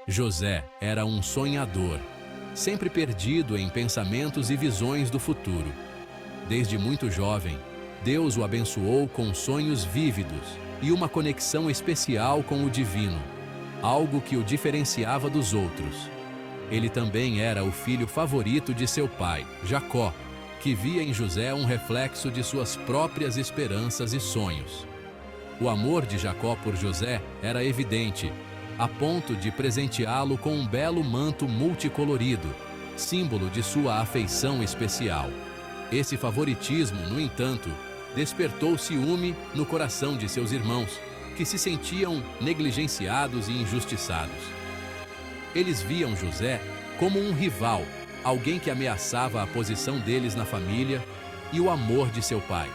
José era um sonhador, sempre perdido em pensamentos e visões do futuro. Desde muito jovem, Deus o abençoou com sonhos vívidos e uma conexão especial com o divino, algo que o diferenciava dos outros. Ele também era o filho favorito de seu pai, Jacó, que via em José um reflexo de suas próprias esperanças e sonhos. O amor de Jacó por José era evidente, a ponto de presenteá-lo com um belo manto multicolorido, símbolo de sua afeição especial. Esse favoritismo, no entanto, despertou ciúme no coração de seus irmãos, que se sentiam negligenciados e injustiçados. Eles viam José como um rival, alguém que ameaçava a posição deles na família e o amor de seu pai.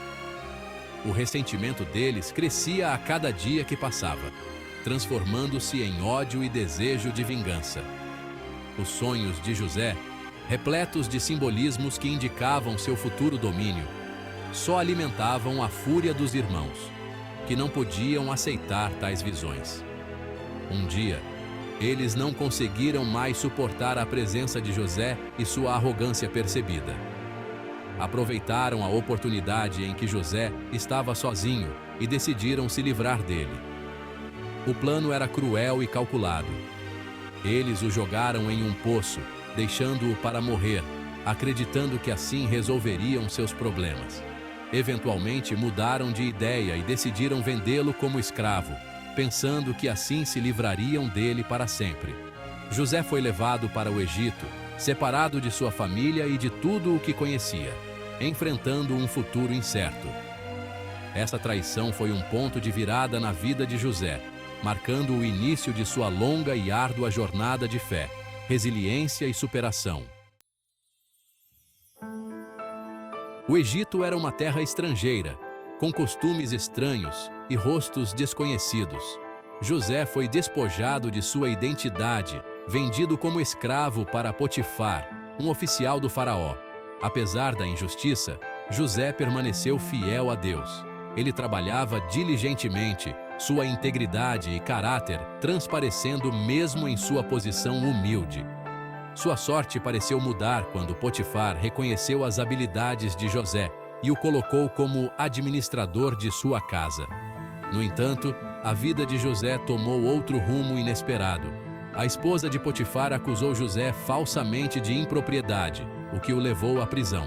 O ressentimento deles crescia a cada dia que passava, transformando-se em ódio e desejo de vingança. Os sonhos de José, repletos de simbolismos que indicavam seu futuro domínio, só alimentavam a fúria dos irmãos, que não podiam aceitar tais visões. Um dia, eles não conseguiram mais suportar a presença de José e sua arrogância percebida. Aproveitaram a oportunidade em que José estava sozinho e decidiram se livrar dele. O plano era cruel e calculado. Eles o jogaram em um poço, deixando-o para morrer, acreditando que assim resolveriam seus problemas. Eventualmente mudaram de ideia e decidiram vendê-lo como escravo, pensando que assim se livrariam dele para sempre. José foi levado para o Egito, separado de sua família e de tudo o que conhecia, enfrentando um futuro incerto. Essa traição foi um ponto de virada na vida de José, marcando o início de sua longa e árdua jornada de fé, resiliência e superação. O Egito era uma terra estrangeira, com costumes estranhos e rostos desconhecidos. José foi despojado de sua identidade, vendido como escravo para Potifar, um oficial do faraó. Apesar da injustiça, José permaneceu fiel a Deus. Ele trabalhava diligentemente, sua integridade e caráter transparecendo mesmo em sua posição humilde. Sua sorte pareceu mudar quando Potifar reconheceu as habilidades de José e o colocou como administrador de sua casa. No entanto, a vida de José tomou outro rumo inesperado. A esposa de Potifar acusou José falsamente de impropriedade, o que o levou à prisão.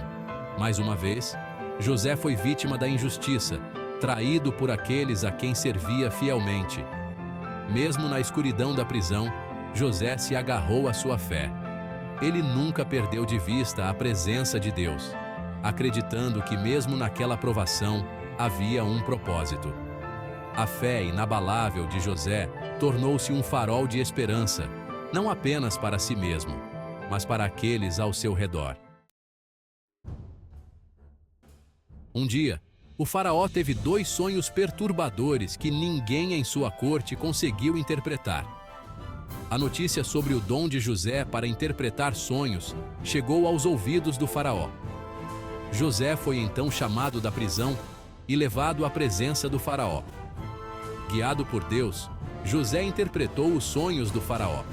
Mais uma vez, José foi vítima da injustiça, traído por aqueles a quem servia fielmente. Mesmo na escuridão da prisão, José se agarrou à sua fé. Ele nunca perdeu de vista a presença de Deus, acreditando que mesmo naquela provação havia um propósito. A fé inabalável de José tornou-se um farol de esperança, não apenas para si mesmo, mas para aqueles ao seu redor. Um dia, o faraó teve 2 sonhos perturbadores que ninguém em sua corte conseguiu interpretar. A notícia sobre o dom de José para interpretar sonhos chegou aos ouvidos do faraó. José foi então chamado da prisão e levado à presença do faraó. Guiado por Deus, José interpretou os sonhos do faraó.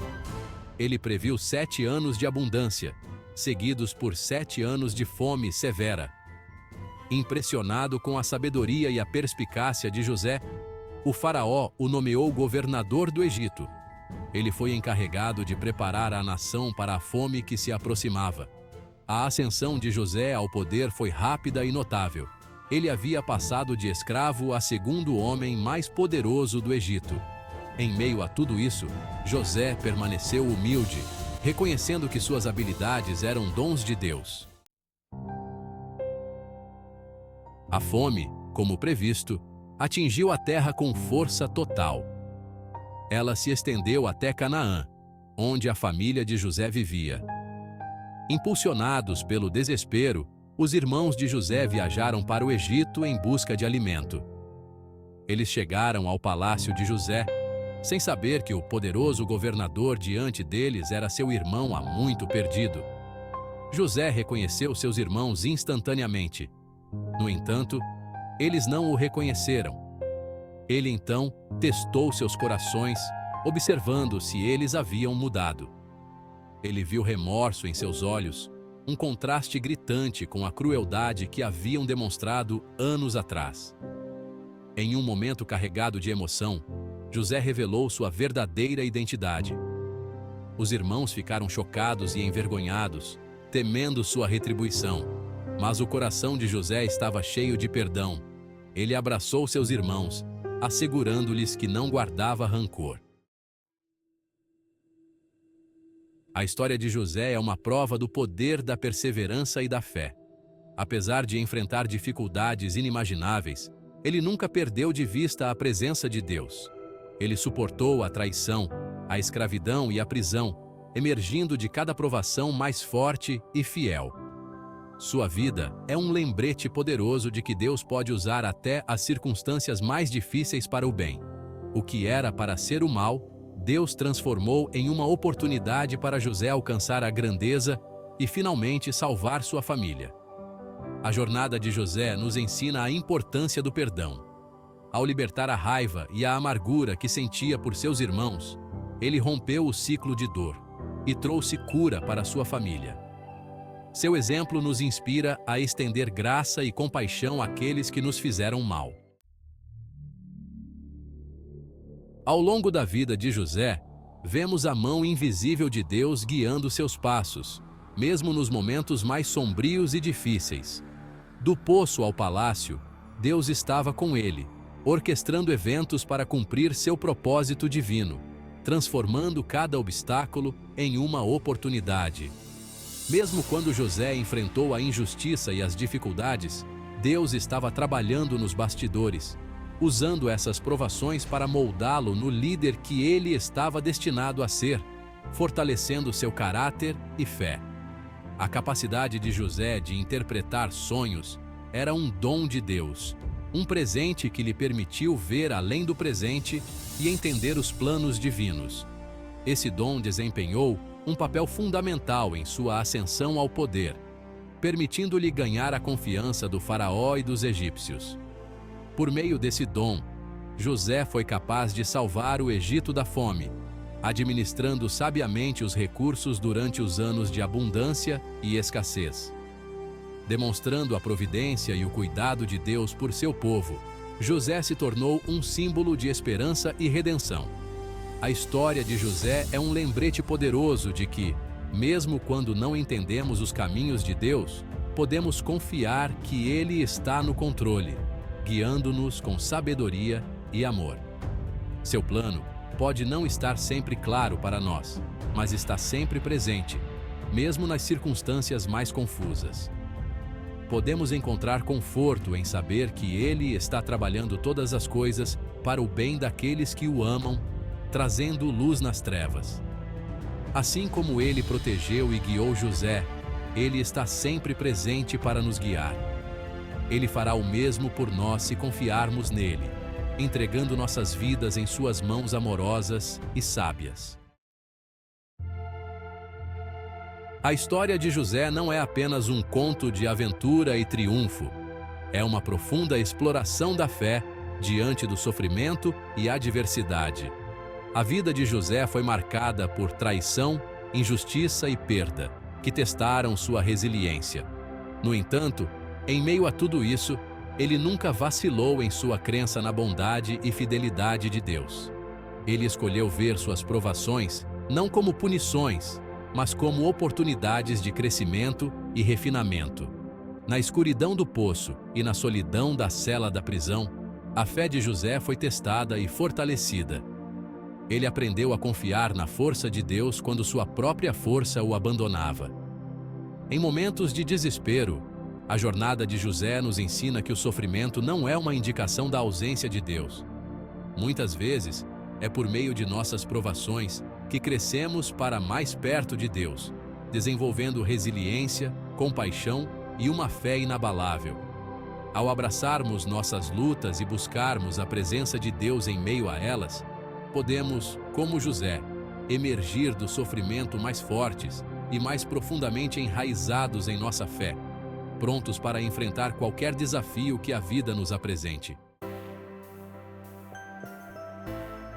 Ele previu 7 anos de abundância, seguidos por 7 anos de fome severa. Impressionado com a sabedoria e a perspicácia de José, o faraó o nomeou governador do Egito. Ele foi encarregado de preparar a nação para a fome que se aproximava. A ascensão de José ao poder foi rápida e notável. Ele havia passado de escravo a segundo homem mais poderoso do Egito. Em meio a tudo isso, José permaneceu humilde, reconhecendo que suas habilidades eram dons de Deus. A fome, como previsto, atingiu a terra com força total. Ela se estendeu até Canaã, onde a família de José vivia. Impulsionados pelo desespero, os irmãos de José viajaram para o Egito em busca de alimento. Eles chegaram ao palácio de José, sem saber que o poderoso governador diante deles era seu irmão há muito perdido. José reconheceu seus irmãos instantaneamente. No entanto, eles não o reconheceram. Ele então testou seus corações observando se eles haviam mudado. Ele viu remorso em seus olhos, um contraste gritante com a crueldade que haviam demonstrado anos atrás. Em um momento carregado de emoção, José revelou sua verdadeira identidade. Os irmãos ficaram chocados e envergonhados, temendo sua retribuição. Mas o coração de José estava cheio de perdão. Ele abraçou seus irmãos, assegurando-lhes que não guardava rancor. A história de José é uma prova do poder da perseverança e da fé. Apesar de enfrentar dificuldades inimagináveis, ele nunca perdeu de vista a presença de Deus. Ele suportou a traição, a escravidão e a prisão, emergindo de cada provação mais forte e fiel. Sua vida é um lembrete poderoso de que Deus pode usar até as circunstâncias mais difíceis para o bem. O que era para ser o mal, Deus transformou em uma oportunidade para José alcançar a grandeza e finalmente salvar sua família. A jornada de José nos ensina a importância do perdão. Ao libertar a raiva e a amargura que sentia por seus irmãos, ele rompeu o ciclo de dor e trouxe cura para sua família. Seu exemplo nos inspira a estender graça e compaixão àqueles que nos fizeram mal. Ao longo da vida de José, vemos a mão invisível de Deus guiando seus passos, mesmo nos momentos mais sombrios e difíceis. Do poço ao palácio, Deus estava com ele, orquestrando eventos para cumprir seu propósito divino, transformando cada obstáculo em uma oportunidade. Mesmo quando José enfrentou a injustiça e as dificuldades, Deus estava trabalhando nos bastidores, usando essas provações para moldá-lo no líder que ele estava destinado a ser, fortalecendo seu caráter e fé. A capacidade de José de interpretar sonhos era um dom de Deus, um presente que lhe permitiu ver além do presente e entender os planos divinos. Esse dom desempenhou um papel fundamental em sua ascensão ao poder, permitindo-lhe ganhar a confiança do faraó e dos egípcios. Por meio desse dom, José foi capaz de salvar o Egito da fome, administrando sabiamente os recursos durante os anos de abundância e escassez. Demonstrando a providência e o cuidado de Deus por seu povo, José se tornou um símbolo de esperança e redenção. A história de José é um lembrete poderoso de que, mesmo quando não entendemos os caminhos de Deus, podemos confiar que Ele está no controle, guiando-nos com sabedoria e amor. Seu plano pode não estar sempre claro para nós, mas está sempre presente, mesmo nas circunstâncias mais confusas. Podemos encontrar conforto em saber que Ele está trabalhando todas as coisas para o bem daqueles que o amam, trazendo luz nas trevas. Assim como Ele protegeu e guiou José, Ele está sempre presente para nos guiar. Ele fará o mesmo por nós se confiarmos nele, entregando nossas vidas em suas mãos amorosas e sábias. A história de José não é apenas um conto de aventura e triunfo. É uma profunda exploração da fé diante do sofrimento e adversidade. A vida de José foi marcada por traição, injustiça e perda, que testaram sua resiliência. No entanto, em meio a tudo isso, ele nunca vacilou em sua crença na bondade e fidelidade de Deus. Ele escolheu ver suas provações não como punições, mas como oportunidades de crescimento e refinamento. Na escuridão do poço e na solidão da cela da prisão, a fé de José foi testada e fortalecida. Ele aprendeu a confiar na força de Deus quando sua própria força o abandonava. Em momentos de desespero, a jornada de José nos ensina que o sofrimento não é uma indicação da ausência de Deus. Muitas vezes, é por meio de nossas provações que crescemos para mais perto de Deus, desenvolvendo resiliência, compaixão e uma fé inabalável. Ao abraçarmos nossas lutas e buscarmos a presença de Deus em meio a elas, podemos, como José, emergir do sofrimento mais fortes e mais profundamente enraizados em nossa fé, prontos para enfrentar qualquer desafio que a vida nos apresente.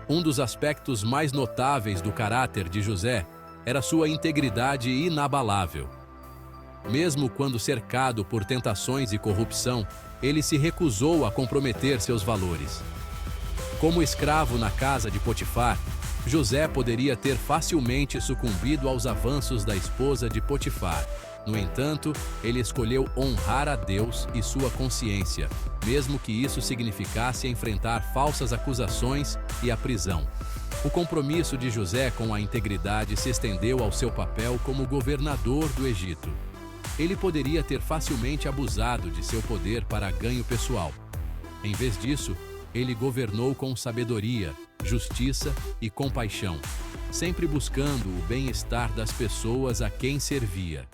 Um dos aspectos mais notáveis do caráter de José era sua integridade inabalável. Mesmo quando cercado por tentações e corrupção, ele se recusou a comprometer seus valores. Como escravo na casa de Potifar, José poderia ter facilmente sucumbido aos avanços da esposa de Potifar. No entanto, ele escolheu honrar a Deus e sua consciência, mesmo que isso significasse enfrentar falsas acusações e a prisão. O compromisso de José com a integridade se estendeu ao seu papel como governador do Egito. Ele poderia ter facilmente abusado de seu poder para ganho pessoal. Em vez disso, ele governou com sabedoria, justiça e compaixão, sempre buscando o bem-estar das pessoas a quem servia.